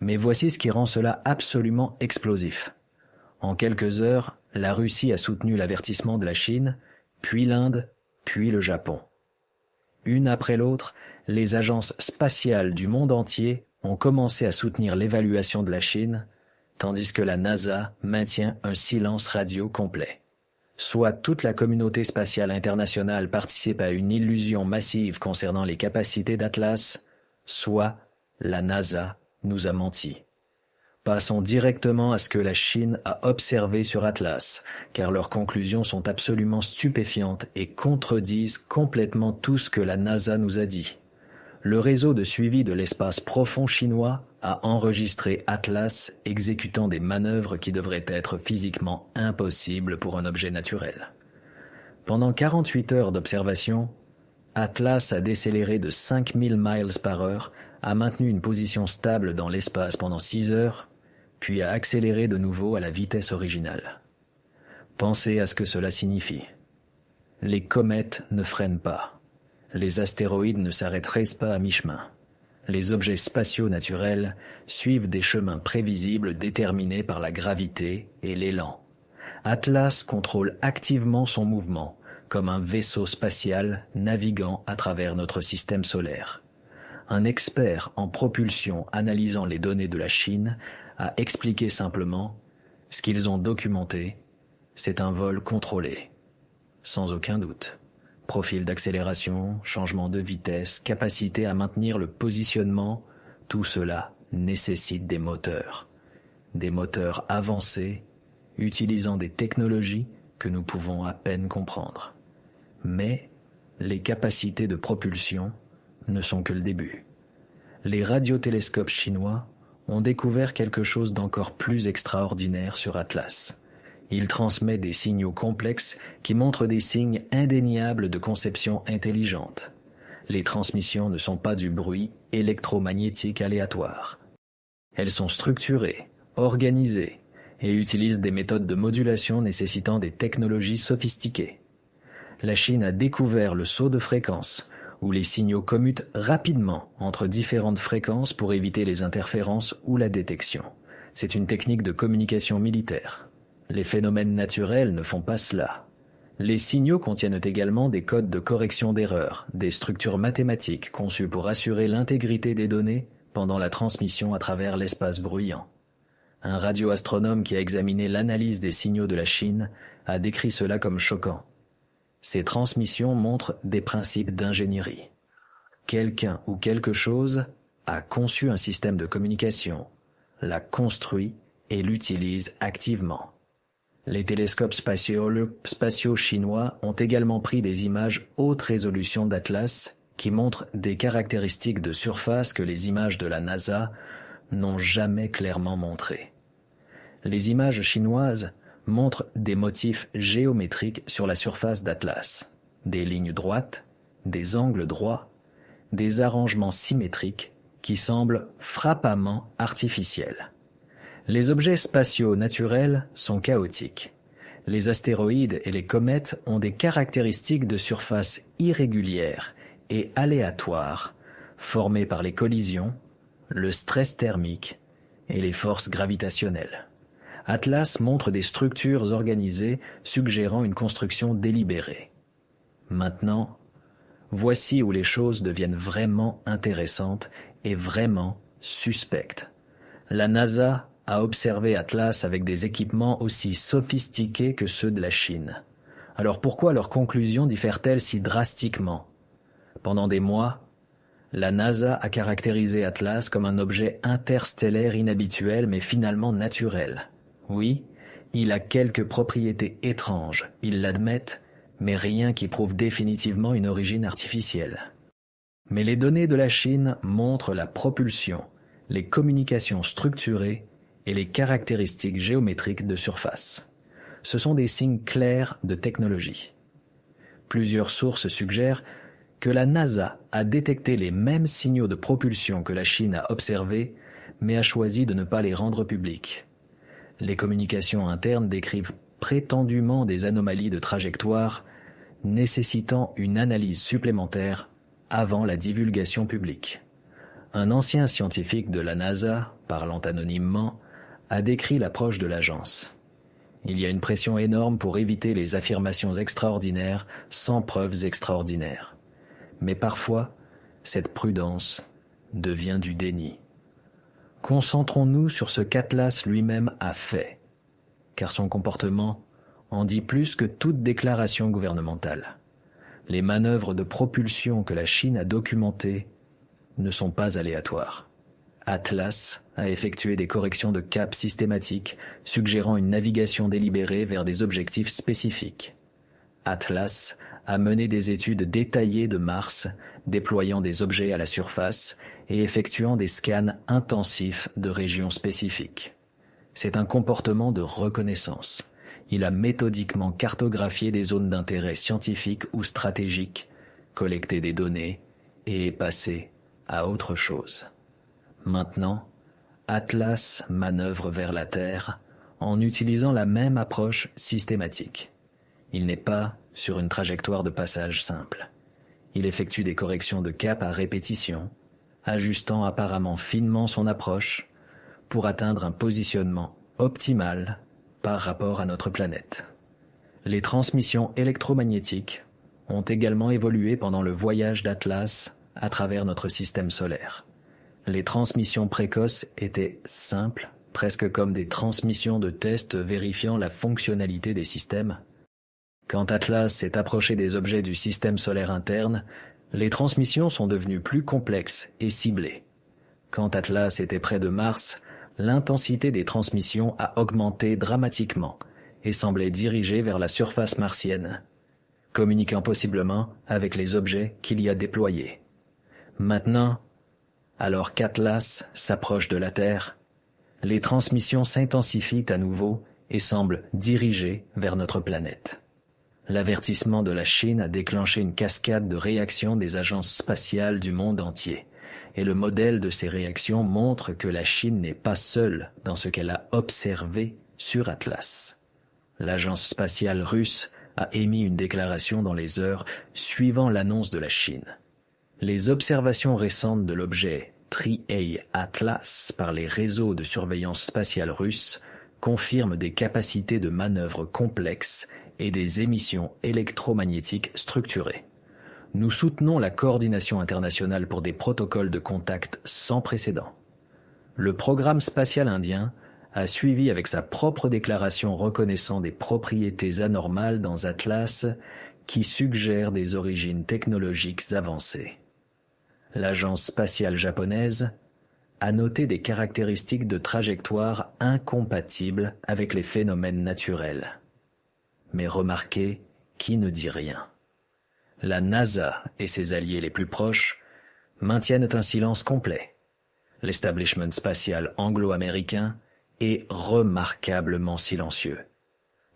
Mais voici ce qui rend cela absolument explosif. En quelques heures, la Russie a soutenu l'avertissement de la Chine, puis l'Inde, puis le Japon. Une après l'autre, les agences spatiales du monde entier ont commencé à soutenir l'évaluation de la Chine, tandis que la NASA maintient un silence radio complet. Soit toute la communauté spatiale internationale participe à une illusion massive concernant les capacités d'Atlas, soit la NASA nous a menti. Passons directement à ce que la Chine a observé sur Atlas, car leurs conclusions sont absolument stupéfiantes et contredisent complètement tout ce que la NASA nous a dit. Le réseau de suivi de l'espace profond chinois a enregistré Atlas exécutant des manœuvres qui devraient être physiquement impossibles pour un objet naturel. Pendant 48 heures d'observation, Atlas a décéléré de 5000 miles par heure, a maintenu une position stable dans l'espace pendant 6 heures, puis a accéléré de nouveau à la vitesse originale. Pensez à ce que cela signifie. Les comètes ne freinent pas. Les astéroïdes ne s'arrêteraient pas à mi-chemin. Les objets spatiaux naturels suivent des chemins prévisibles déterminés par la gravité et l'élan. Atlas contrôle activement son mouvement, comme un vaisseau spatial naviguant à travers notre système solaire. Un expert en propulsion analysant les données de la Chine a expliqué simplement « Ce qu'ils ont documenté, c'est un vol contrôlé. » Sans aucun doute. Profil d'accélération, changement de vitesse, capacité à maintenir le positionnement, tout cela nécessite des moteurs. Des moteurs avancés, utilisant des technologies que nous pouvons à peine comprendre. Mais les capacités de propulsion ne sont que le début. Les radiotélescopes chinois ont découvert quelque chose d'encore plus extraordinaire sur Atlas. Il transmet des signaux complexes qui montrent des signes indéniables de conception intelligente. Les transmissions ne sont pas du bruit électromagnétique aléatoire. Elles sont structurées, organisées et utilisent des méthodes de modulation nécessitant des technologies sophistiquées. La Chine a découvert le saut de fréquence, où les signaux commutent rapidement entre différentes fréquences pour éviter les interférences ou la détection. C'est une technique de communication militaire. Les phénomènes naturels ne font pas cela. Les signaux contiennent également des codes de correction d'erreurs, des structures mathématiques conçues pour assurer l'intégrité des données pendant la transmission à travers l'espace bruyant. Un radioastronome qui a examiné l'analyse des signaux de la Chine a décrit cela comme choquant. Ces transmissions montrent des principes d'ingénierie. Quelqu'un ou quelque chose a conçu un système de communication, l'a construit et l'utilise activement. Les télescopes spatiaux chinois ont également pris des images haute résolution d'Atlas qui montrent des caractéristiques de surface que les images de la NASA n'ont jamais clairement montrées. Les images chinoises montrent des motifs géométriques sur la surface d'Atlas, des lignes droites, des angles droits, des arrangements symétriques qui semblent frappamment artificiels. Les objets spatiaux naturels sont chaotiques. Les astéroïdes et les comètes ont des caractéristiques de surface irrégulières et aléatoires, formées par les collisions, le stress thermique et les forces gravitationnelles. Atlas montre des structures organisées suggérant une construction délibérée. Maintenant, voici où les choses deviennent vraiment intéressantes et vraiment suspectes. La NASA a observé Atlas avec des équipements aussi sophistiqués que ceux de la Chine. Alors pourquoi leurs conclusions diffèrent-elles si drastiquement? Pendant des mois, la NASA a caractérisé Atlas comme un objet interstellaire inhabituel mais finalement naturel. Oui, il a quelques propriétés étranges, ils l'admettent, mais rien qui prouve définitivement une origine artificielle. Mais les données de la Chine montrent la propulsion, les communications structurées et les caractéristiques géométriques de surface. Ce sont des signes clairs de technologie. Plusieurs sources suggèrent que la NASA a détecté les mêmes signaux de propulsion que la Chine a observés, mais a choisi de ne pas les rendre publics. Les communications internes décrivent prétendument des anomalies de trajectoire nécessitant une analyse supplémentaire avant la divulgation publique. Un ancien scientifique de la NASA, parlant anonymement, a décrit l'approche de l'agence. Il y a une pression énorme pour éviter les affirmations extraordinaires sans preuves extraordinaires. Mais parfois, cette prudence devient du déni. Concentrons-nous sur ce qu'Atlas lui-même a fait, car son comportement en dit plus que toute déclaration gouvernementale. Les manœuvres de propulsion que la Chine a documentées ne sont pas aléatoires. Atlas a effectué des corrections de cap systématiques, suggérant une navigation délibérée vers des objectifs spécifiques. Atlas a mené des études détaillées de Mars, déployant des objets à la surface et effectuant des scans intensifs de régions spécifiques. C'est un comportement de reconnaissance. Il a méthodiquement cartographié des zones d'intérêt scientifique ou stratégique, collecté des données et est passé à autre chose. Maintenant, Atlas manœuvre vers la Terre en utilisant la même approche systématique. Il n'est pas sur une trajectoire de passage simple. Il effectue des corrections de cap à répétition, ajustant apparemment finement son approche pour atteindre un positionnement optimal par rapport à notre planète. Les transmissions électromagnétiques ont également évolué pendant le voyage d'Atlas à travers notre système solaire. Les transmissions précoces étaient simples, presque comme des transmissions de tests vérifiant la fonctionnalité des systèmes. Quand Atlas s'est approché des objets du système solaire interne, les transmissions sont devenues plus complexes et ciblées. Quand Atlas était près de Mars, l'intensité des transmissions a augmenté dramatiquement et semblait dirigée vers la surface martienne, communiquant possiblement avec les objets qu'il y a déployés. Maintenant, alors qu'Atlas s'approche de la Terre, les transmissions s'intensifient à nouveau et semblent dirigées vers notre planète. L'avertissement de la Chine a déclenché une cascade de réactions des agences spatiales du monde entier, et le modèle de ces réactions montre que la Chine n'est pas seule dans ce qu'elle a observé sur Atlas. L'agence spatiale russe a émis une déclaration dans les heures suivant l'annonce de la Chine. Les observations récentes de l'objet Tri-A Atlas par les réseaux de surveillance spatiale russes confirment des capacités de manœuvre complexes et des émissions électromagnétiques structurées. Nous soutenons la coordination internationale pour des protocoles de contact sans précédent. Le programme spatial indien a suivi avec sa propre déclaration reconnaissant des propriétés anormales dans Atlas qui suggèrent des origines technologiques avancées. L'agence spatiale japonaise a noté des caractéristiques de trajectoire incompatibles avec les phénomènes naturels. Mais remarquez qui ne dit rien. La NASA et ses alliés les plus proches maintiennent un silence complet. L'establishment spatial anglo-américain est remarquablement silencieux,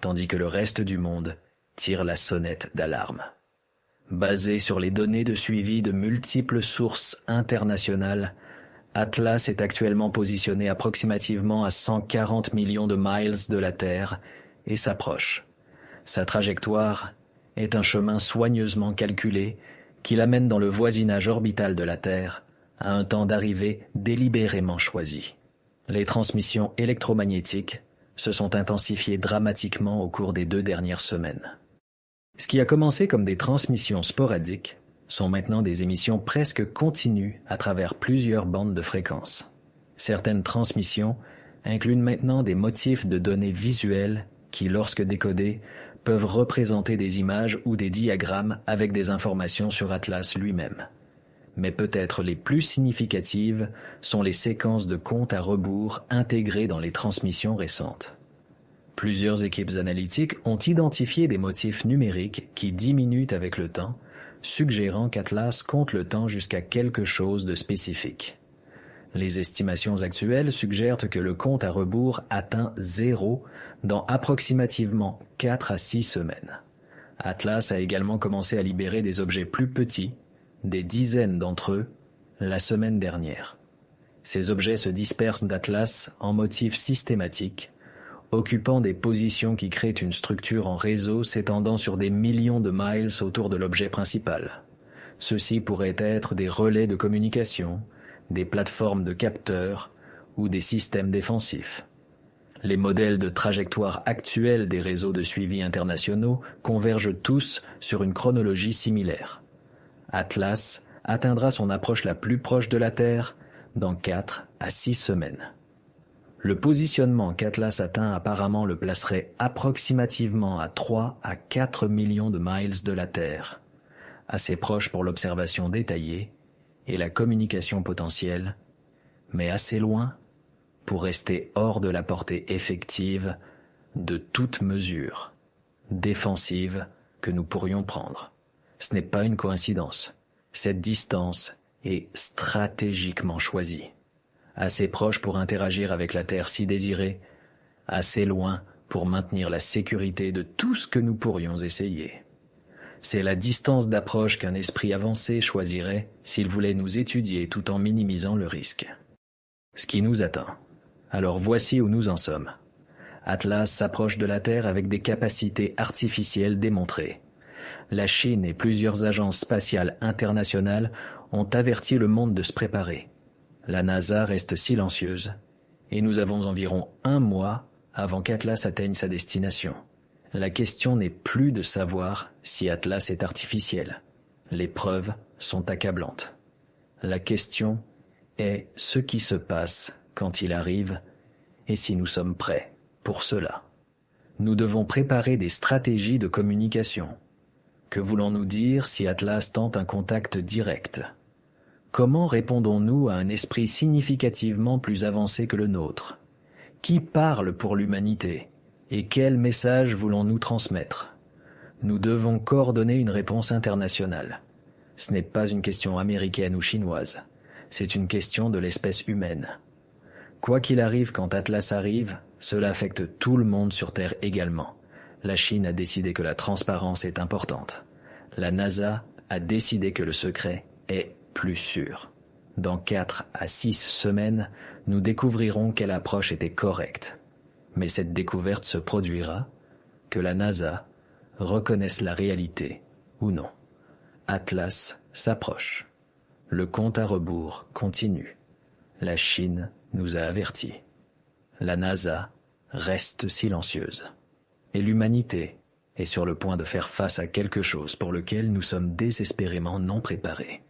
tandis que le reste du monde tire la sonnette d'alarme. Basé sur les données de suivi de multiples sources internationales, Atlas est actuellement positionné approximativement à 140 millions de miles de la Terre et s'approche. Sa trajectoire est un chemin soigneusement calculé qui l'amène dans le voisinage orbital de la Terre à un temps d'arrivée délibérément choisi. Les transmissions électromagnétiques se sont intensifiées dramatiquement au cours des 2 dernières semaines. Ce qui a commencé comme des transmissions sporadiques sont maintenant des émissions presque continues à travers plusieurs bandes de fréquences. Certaines transmissions incluent maintenant des motifs de données visuelles qui, lorsque décodés, peuvent représenter des images ou des diagrammes avec des informations sur Atlas lui-même. Mais peut-être les plus significatives sont les séquences de compte à rebours intégrées dans les transmissions récentes. Plusieurs équipes analytiques ont identifié des motifs numériques qui diminuent avec le temps, suggérant qu'Atlas compte le temps jusqu'à quelque chose de spécifique. Les estimations actuelles suggèrent que le compte à rebours atteint 0 dans approximativement 4 à 6 semaines. Atlas a également commencé à libérer des objets plus petits, des dizaines d'entre eux, la semaine dernière. Ces objets se dispersent d'Atlas en motifs systématiques, occupant des positions qui créent une structure en réseau s'étendant sur des millions de miles autour de l'objet principal. Ceux-ci pourraient être des relais de communication, des plateformes de capteurs ou des systèmes défensifs. Les modèles de trajectoire actuels des réseaux de suivi internationaux convergent tous sur une chronologie similaire. Atlas atteindra son approche la plus proche de la Terre dans 4 à 6 semaines. Le positionnement qu'Atlas atteint apparemment le placerait approximativement à 3 à 4 millions de miles de la Terre, assez proche pour l'observation détaillée et la communication potentielle, mais assez loin pour rester hors de la portée effective de toute mesure défensive que nous pourrions prendre. Ce n'est pas une coïncidence. Cette distance est stratégiquement choisie. Assez proche pour interagir avec la Terre si désirée, assez loin pour maintenir la sécurité de tout ce que nous pourrions essayer. C'est la distance d'approche qu'un esprit avancé choisirait s'il voulait nous étudier tout en minimisant le risque. Ce qui nous atteint. Alors voici où nous en sommes. Atlas s'approche de la Terre avec des capacités artificielles démontrées. La Chine et plusieurs agences spatiales internationales ont averti le monde de se préparer. La NASA reste silencieuse et nous avons environ 1 mois avant qu'Atlas atteigne sa destination. La question n'est plus de savoir si Atlas est artificiel. Les preuves sont accablantes. La question est ce qui se passe quand il arrive et si nous sommes prêts pour cela. Nous devons préparer des stratégies de communication. Que voulons-nous dire si Atlas tente un contact direct ? Comment répondons-nous à un esprit significativement plus avancé que le nôtre ? Qui parle pour l'humanité ? Et quel message voulons-nous transmettre ? Nous devons coordonner une réponse internationale. Ce n'est pas une question américaine ou chinoise. C'est une question de l'espèce humaine. Quoi qu'il arrive quand Atlas arrive, cela affecte tout le monde sur Terre également. La Chine a décidé que la transparence est importante. La NASA a décidé que le secret est plus sûr. Dans 4 à 6 semaines, nous découvrirons quelle approche était correcte. Mais cette découverte se produira, que la NASA reconnaisse la réalité ou non. Atlas s'approche. Le compte à rebours continue. La Chine nous a avertis. La NASA reste silencieuse. Et l'humanité est sur le point de faire face à quelque chose pour lequel nous sommes désespérément non préparés.